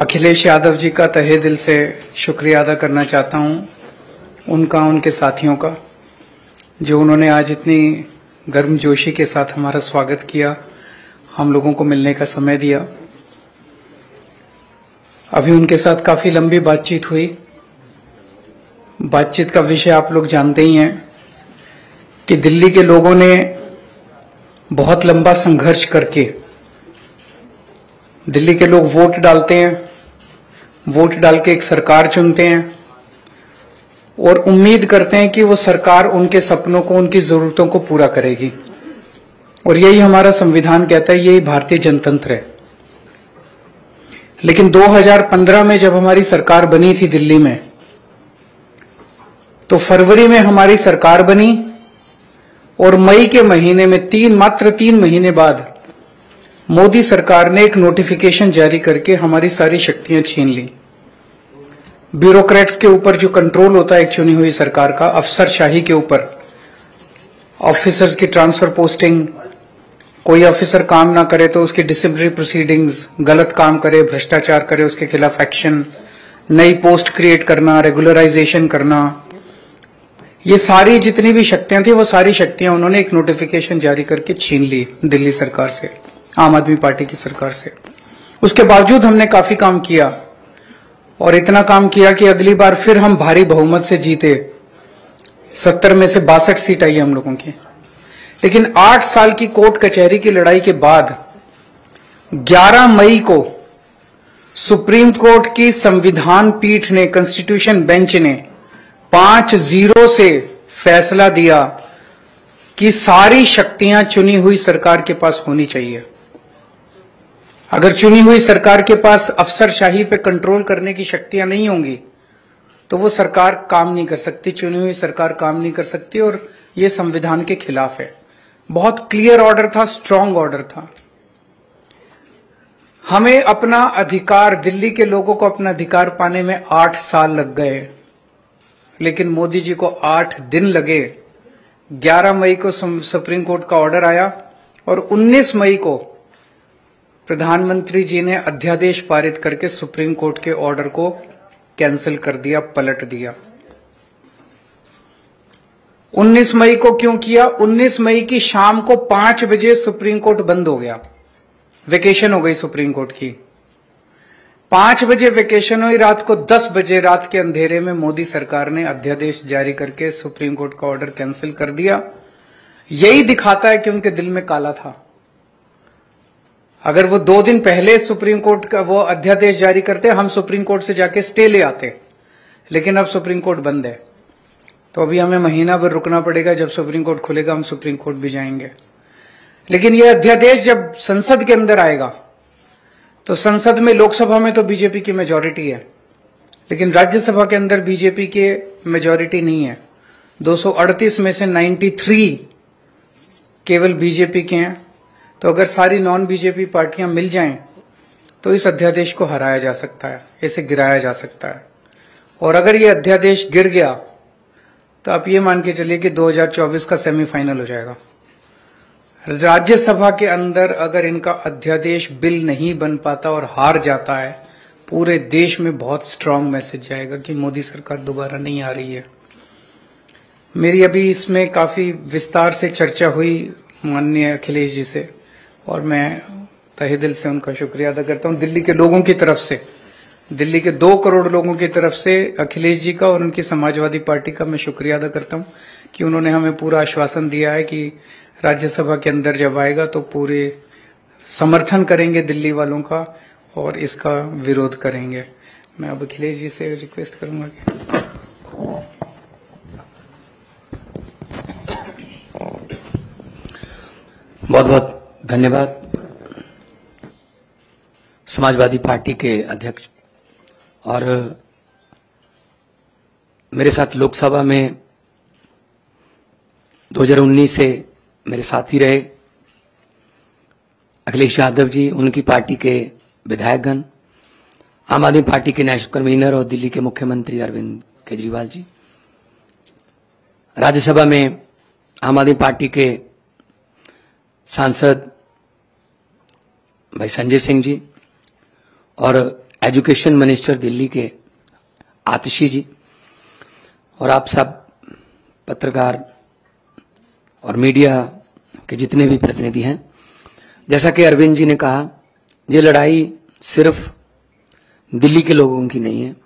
अखिलेश यादव जी का तहे दिल से शुक्रिया अदा करना चाहता हूं, उनका, उनके साथियों का, जो उन्होंने आज इतनी गर्मजोशी के साथ हमारा स्वागत किया, हम लोगों को मिलने का समय दिया। अभी उनके साथ काफी लंबी बातचीत हुई। बातचीत का विषय आप लोग जानते ही हैं कि दिल्ली के लोगों ने बहुत लंबा संघर्ष करके, दिल्ली के लोग वोट डालते हैं, वोट डाल के एक सरकार चुनते हैं और उम्मीद करते हैं कि वो सरकार उनके सपनों को, उनकी जरूरतों को पूरा करेगी। और यही हमारा संविधान कहता है, यही भारतीय जनतंत्र है। लेकिन 2015 में जब हमारी सरकार बनी थी दिल्ली में, तो फरवरी में हमारी सरकार बनी और मई के महीने में मात्र 3 महीने बाद मोदी सरकार ने एक नोटिफिकेशन जारी करके हमारी सारी शक्तियां छीन ली। ब्यूरोक्रेट्स के ऊपर जो कंट्रोल होता है एक चुनी हुई सरकार का, अफसरशाही के ऊपर, ऑफिसर्स की ट्रांसफर पोस्टिंग, कोई ऑफिसर काम ना करे तो उसकी डिसिप्लिनरी प्रोसीडिंग्स, गलत काम करे, भ्रष्टाचार करे, उसके खिलाफ एक्शन, नई पोस्ट क्रिएट करना, रेगुलराइजेशन करना, ये सारी जितनी भी शक्तियां थी वो सारी शक्तियां उन्होंने एक नोटिफिकेशन जारी करके छीन ली दिल्ली सरकार से, आम आदमी पार्टी की सरकार से। उसके बावजूद हमने काफी काम किया और इतना काम किया कि अगली बार फिर हम भारी बहुमत से जीते। 70 में से 62 सीट आई हम लोगों की। लेकिन 8 साल की कोर्ट कचहरी की लड़ाई के बाद 11 मई को सुप्रीम कोर्ट की संविधान पीठ ने, कॉन्स्टिट्यूशन बेंच ने 5-0 से फैसला दिया कि सारी शक्तियां चुनी हुई सरकार के पास होनी चाहिए। अगर चुनी हुई सरकार के पास अफसरशाही पे कंट्रोल करने की शक्तियां नहीं होंगी तो वो सरकार काम नहीं कर सकती, चुनी हुई सरकार काम नहीं कर सकती, और ये संविधान के खिलाफ है। बहुत क्लियर ऑर्डर था, स्ट्रांग ऑर्डर था। हमें अपना अधिकार, दिल्ली के लोगों को अपना अधिकार पाने में 8 साल लग गए, लेकिन मोदी जी को 8 दिन लगे। 11 मई को सुप्रीम कोर्ट का ऑर्डर आया और 19 मई को प्रधानमंत्री जी ने अध्यादेश पारित करके सुप्रीम कोर्ट के ऑर्डर को कैंसिल कर दिया, पलट दिया। 19 मई को क्यों किया? 19 मई की शाम को 5 बजे सुप्रीम कोर्ट बंद हो गया, वेकेशन हो गई सुप्रीम कोर्ट की। 5 बजे वेकेशन हुई, रात को 10 बजे रात के अंधेरे में मोदी सरकार ने अध्यादेश जारी करके सुप्रीम कोर्ट का ऑर्डर कैंसिल कर दिया। यही दिखाता है कि उनके दिल में काला था। अगर वो 2 दिन पहले सुप्रीम कोर्ट का वो अध्यादेश जारी करते, हम सुप्रीम कोर्ट से जाके स्टे ले आते। लेकिन अब सुप्रीम कोर्ट बंद है, तो अभी हमें महीना भर रुकना पड़ेगा। जब सुप्रीम कोर्ट खुलेगा हम सुप्रीम कोर्ट भी जाएंगे। लेकिन ये अध्यादेश जब संसद के अंदर आएगा, तो संसद में, लोकसभा में तो बीजेपी की मेजोरिटी है, लेकिन राज्यसभा के अंदर बीजेपी के मेजोरिटी नहीं है। 238 में से 93 केवल बीजेपी के हैं। तो अगर सारी नॉन बीजेपी पार्टियां मिल जाएं तो इस अध्यादेश को हराया जा सकता है, इसे गिराया जा सकता है। और अगर ये अध्यादेश गिर गया तो आप ये मान के चलिए कि 2024 का सेमीफाइनल हो जाएगा। राज्यसभा के अंदर अगर इनका अध्यादेश बिल नहीं बन पाता और हार जाता है, पूरे देश में बहुत स्ट्रांग मैसेज जाएगा कि मोदी सरकार दोबारा नहीं आ रही है। मेरी अभी इसमें काफी विस्तार से चर्चा हुई माननीय अखिलेश जी से, और मैं तहे दिल से उनका शुक्रिया अदा करता हूं। दिल्ली के लोगों की तरफ से, दिल्ली के 2 करोड़ लोगों की तरफ से अखिलेश जी का और उनकी समाजवादी पार्टी का मैं शुक्रिया अदा करता हूं कि उन्होंने हमें पूरा आश्वासन दिया है कि राज्यसभा के अंदर जब आएगा तो पूरे समर्थन करेंगे दिल्ली वालों का और इसका विरोध करेंगे। मैं अब अखिलेश जी से रिक्वेस्ट करूंगा कि बहुत बहुत धन्यवाद। समाजवादी पार्टी के अध्यक्ष और मेरे साथ लोकसभा में 2019 से मेरे साथी रहे अखिलेश यादव जी, उनकी पार्टी के विधायकगण, आम आदमी पार्टी के नेशनल कन्वीनर और दिल्ली के मुख्यमंत्री अरविंद केजरीवाल जी, राज्यसभा में आम आदमी पार्टी के सांसद भाई संजय सिंह जी और एजुकेशन मिनिस्टर दिल्ली के आतिशी जी और आप सब पत्रकार और मीडिया के जितने भी प्रतिनिधि हैं, जैसा कि अरविंद जी ने कहा, ये लड़ाई सिर्फ दिल्ली के लोगों की नहीं है,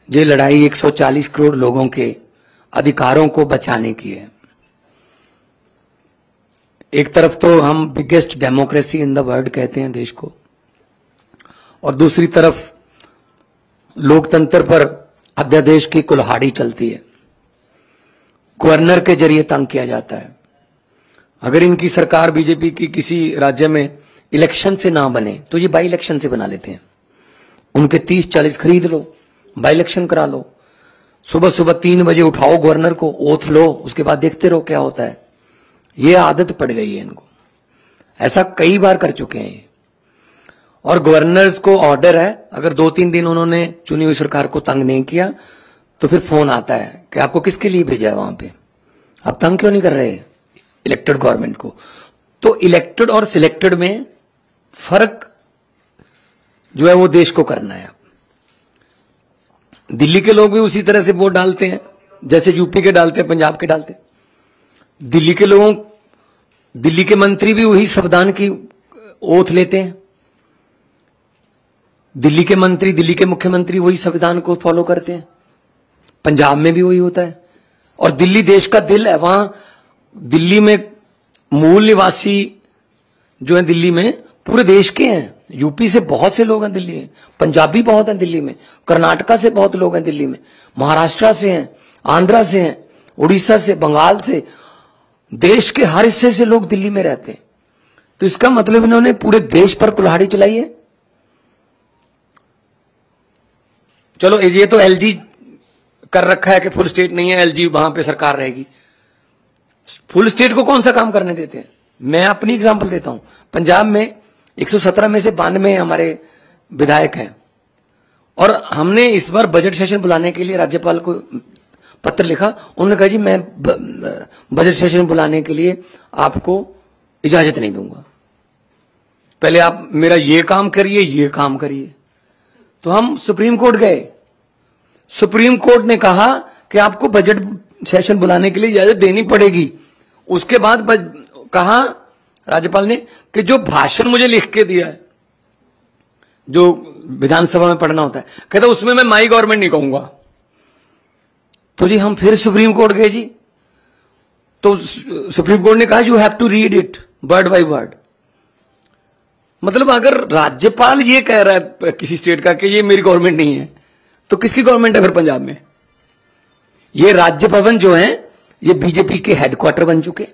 ये लड़ाई 140 करोड़ लोगों के अधिकारों को बचाने की है। एक तरफ तो हम biggest democracy in the world कहते हैं देश को, और दूसरी तरफ लोकतंत्र पर अध्यादेश की कुल्हाड़ी चलती है, गवर्नर के जरिए तंग किया जाता है। अगर इनकी सरकार बीजेपी की किसी राज्य में इलेक्शन से ना बने तो ये बाई इलेक्शन से बना लेते हैं। उनके 30-40 खरीद लो, बाई इलेक्शन करा लो, सुबह सुबह 3 बजे उठाओ गवर्नर को, ओथ लो, उसके बाद देखते रहो क्या होता है। ये आदत पड़ गई है इनको, ऐसा कई बार कर चुके हैं। और गवर्नर्स को ऑर्डर है, अगर 2-3 दिन उन्होंने चुनी हुई सरकार को तंग नहीं किया तो फिर फोन आता है कि आपको किसके लिए भेजा है वहां पे, आप तंग क्यों नहीं कर रहे इलेक्टेड गवर्नमेंट को। तो इलेक्टेड और सिलेक्टेड में फर्क जो है वो देश को करना है। दिल्ली के लोग भी उसी तरह से वोट डालते हैं जैसे यूपी के डालते हैं, पंजाब के डालते हैं। दिल्ली के मंत्री भी वही संविधान की ओथ लेते हैं, दिल्ली के मंत्री, दिल्ली के मुख्यमंत्री वही संविधान को फॉलो करते हैं। पंजाब में भी वही होता है। और दिल्ली देश का दिल है, वहां दिल्ली में मूल निवासी जो है दिल्ली में पूरे देश के हैं। यूपी से बहुत से लोग हैं दिल्ली में, पंजाबी बहुत हैं दिल्ली में, कर्नाटका से बहुत लोग हैं दिल्ली में, महाराष्ट्र से हैं, आंध्रा से हैं, उड़ीसा से, बंगाल से, देश के हर हिस्से से लोग दिल्ली में रहते हैं। तो इसका मतलब इन्होंने पूरे देश पर कुल्हाड़ी चलाई है। चलो ये तो एलजी कर रखा है कि फुल स्टेट नहीं है, एलजी वहां पे सरकार रहेगी। फुल स्टेट को कौन सा काम करने देते हैं। मैं अपनी एग्जांपल देता हूं, पंजाब में 117 में से 92 हमारे विधायक हैं, और हमने इस बार बजट सेशन बुलाने के लिए राज्यपाल को पत्र लिखा। उन्होंने कहा जी मैं बजट सेशन बुलाने के लिए आपको इजाजत नहीं दूंगा, पहले आप मेरा ये काम करिए, ये काम करिए। तो हम सुप्रीम कोर्ट गए, सुप्रीम कोर्ट ने कहा कि आपको बजट सेशन बुलाने के लिए इजाजत देनी पड़ेगी। उसके बाद कहा राज्यपाल ने कि जो भाषण मुझे लिख के दिया है, जो विधानसभा में पढ़ना होता है, कहता उसमें मैं माई गवर्नमेंट नहीं कहूंगा। तो जी हम फिर सुप्रीम कोर्ट गए जी, तो सुप्रीम कोर्ट ने कहा you have to read it word by word. मतलब अगर राज्यपाल ये कह रहा है किसी स्टेट का कि ये मेरी गवर्नमेंट नहीं है, तो किसकी गवर्नमेंट है फिर पंजाब में। ये राज्य भवन जो है ये बीजेपी के हेडक्वार्टर बन चुके,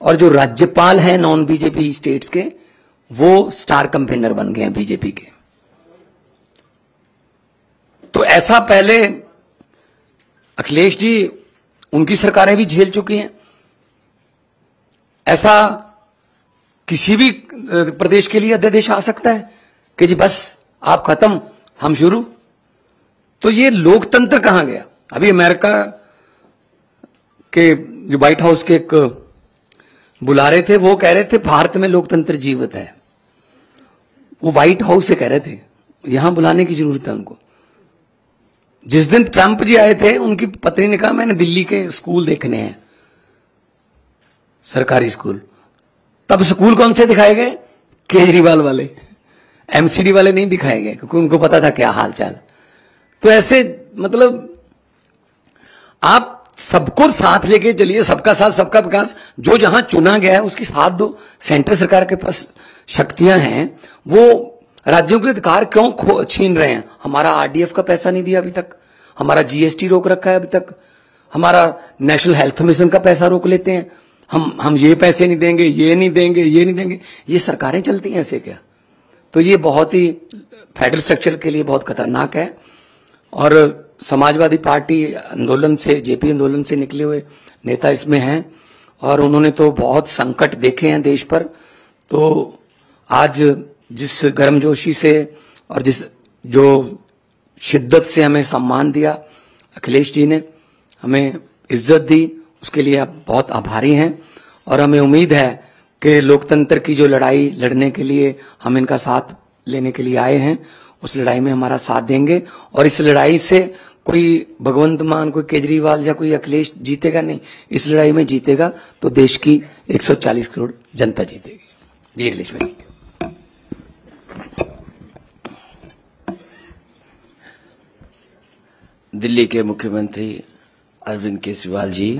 और जो राज्यपाल हैं नॉन बीजेपी स्टेट्स के वो स्टार कैंपेनर बन गए हैं बीजेपी के। तो ऐसा पहले अखिलेश जी, उनकी सरकारें भी झेल चुकी हैं। ऐसा किसी भी प्रदेश के लिए अध्यादेश आ सकता है कि जी बस आप खत्म हम शुरू। तो ये लोकतंत्र कहां गया। अभी अमेरिका के जो व्हाइट हाउस के एक बुलारे थे, वो कह रहे थे भारत में लोकतंत्र जीवित है। वो व्हाइट हाउस से कह रहे थे, यहां बुलाने की जरूरत है उनको। जिस दिन ट्रंप जी आए थे, उनकी पत्नी ने कहा मैंने दिल्ली के स्कूल देखने हैं, सरकारी स्कूल। तब स्कूल कौन से दिखाए गए, केजरीवाल वाले, एमसीडी वाले नहीं दिखाए गए, क्योंकि उनको पता था क्या हाल चाल। तो ऐसे मतलब आप सबको साथ लेके चलिए, सबका साथ सबका विकास। जो जहां चुना गया है उसकी साथ दो। सेंट्रल सरकार के पास शक्तियां हैं, वो राज्यों के अधिकार क्यों छीन रहे हैं। हमारा आरडीएफ का पैसा नहीं दिया अभी तक, हमारा जीएसटी रोक रखा है अभी तक, हमारा नेशनल हेल्थ मिशन का पैसा रोक लेते हैं। हम ये पैसे नहीं देंगे, ये नहीं देंगे, ये नहीं देंगे। ये सरकारें चलती हैं ऐसे क्या। तो ये बहुत ही फेडरल स्ट्रक्चर के लिए बहुत खतरनाक है। और समाजवादी पार्टी आंदोलन से, जेपी आंदोलन से निकले हुए नेता इसमें हैं, और उन्होंने तो बहुत संकट देखे हैं देश पर। तो आज जिस गर्मजोशी से और जिस जो शिद्दत से हमें सम्मान दिया अखिलेश जी ने, हमें इज्जत दी, उसके लिए आप बहुत आभारी हैं। और हमें उम्मीद है कि लोकतंत्र की जो लड़ाई लड़ने के लिए हम इनका साथ लेने के लिए आए हैं, उस लड़ाई में हमारा साथ देंगे। और इस लड़ाई से कोई भगवंत मान, कोई केजरीवाल या कोई अखिलेश जीतेगा नहीं। इस लड़ाई में जीतेगा तो देश की 140 करोड़ जनता जीतेगी। जी अखिलेश भाई। दिल्ली के मुख्यमंत्री अरविंद केजरीवाल जी,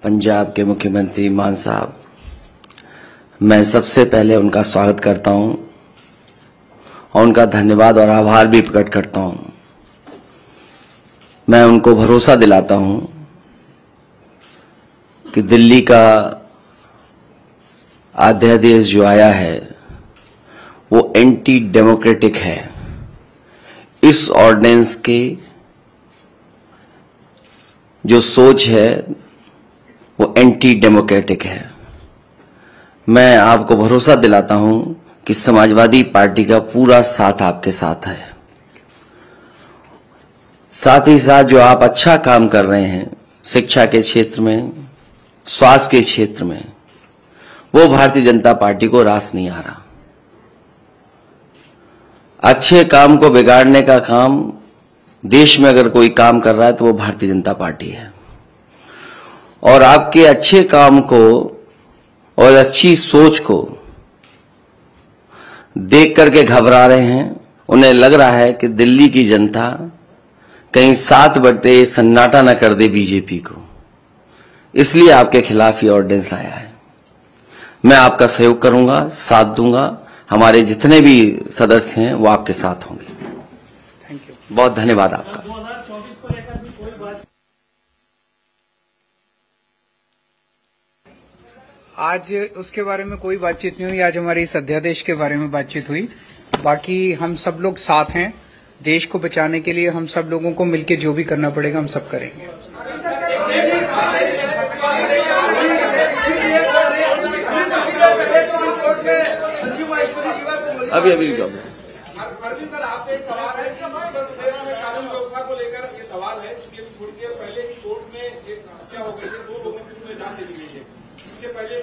पंजाब के मुख्यमंत्री मान साहब, मैं सबसे पहले उनका स्वागत करता हूं और उनका धन्यवाद और आभार भी प्रकट करता हूं। मैं उनको भरोसा दिलाता हूं कि दिल्ली का अध्यादेश जो आया है वो एंटी डेमोक्रेटिक है। इस ऑर्डिनेंस की जो सोच है वो एंटी डेमोक्रेटिक है। मैं आपको भरोसा दिलाता हूं कि समाजवादी पार्टी का पूरा साथ आपके साथ है। साथ ही साथ जो आप अच्छा काम कर रहे हैं शिक्षा के क्षेत्र में, स्वास्थ्य के क्षेत्र में, वो भारतीय जनता पार्टी को रास नहीं आ रहा। अच्छे काम को बिगाड़ने का काम देश में अगर कोई काम कर रहा है तो वो भारतीय जनता पार्टी है। और आपके अच्छे काम को और अच्छी सोच को देख करके घबरा रहे हैं। उन्हें लग रहा है कि दिल्ली की जनता कहीं साथ बढ़ते सन्नाटा न कर दे बीजेपी को, इसलिए आपके खिलाफ ये ऑर्डिनेंस लाया है। मैं आपका सहयोग करूंगा, साथ दूंगा। हमारे जितने भी सदस्य हैं वो आपके साथ होंगे। Thank you. बहुत धन्यवाद आपका। आज उसके बारे में कोई बातचीत नहीं हुई। आज हमारी इस अध्यादेश के बारे में बातचीत हुई। बाकी हम सब लोग साथ हैं। देश को बचाने के लिए हम सब लोगों को मिलकर जो भी करना पड़ेगा हम सब करेंगे। अभी अरविंद सर, आपसे एक सवाल है। कानून व्यवस्था को लेकर ये सवाल है कि थोड़ी देर पहले ही कोर्ट में एक हत्या हो गई है, 2 लोगों की उसमें जान चली गई है। इसके पहले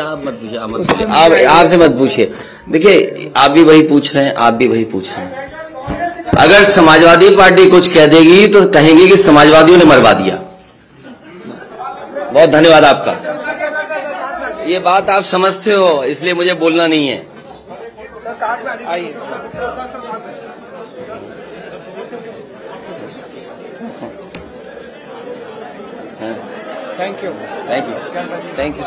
आप मत पूछिए, आपसे मत पूछिए। देखिए, आप भी वही पूछ रहे हैं, आप भी वही पूछ रहे हैं। अगर समाजवादी पार्टी कुछ कह देगी तो कहेंगे कि समाजवादियों ने मरवा दिया। बहुत धन्यवाद आपका। ये बात आप समझते हो, इसलिए मुझे बोलना नहीं है। आइए। Thank you. Thank you. Thank you.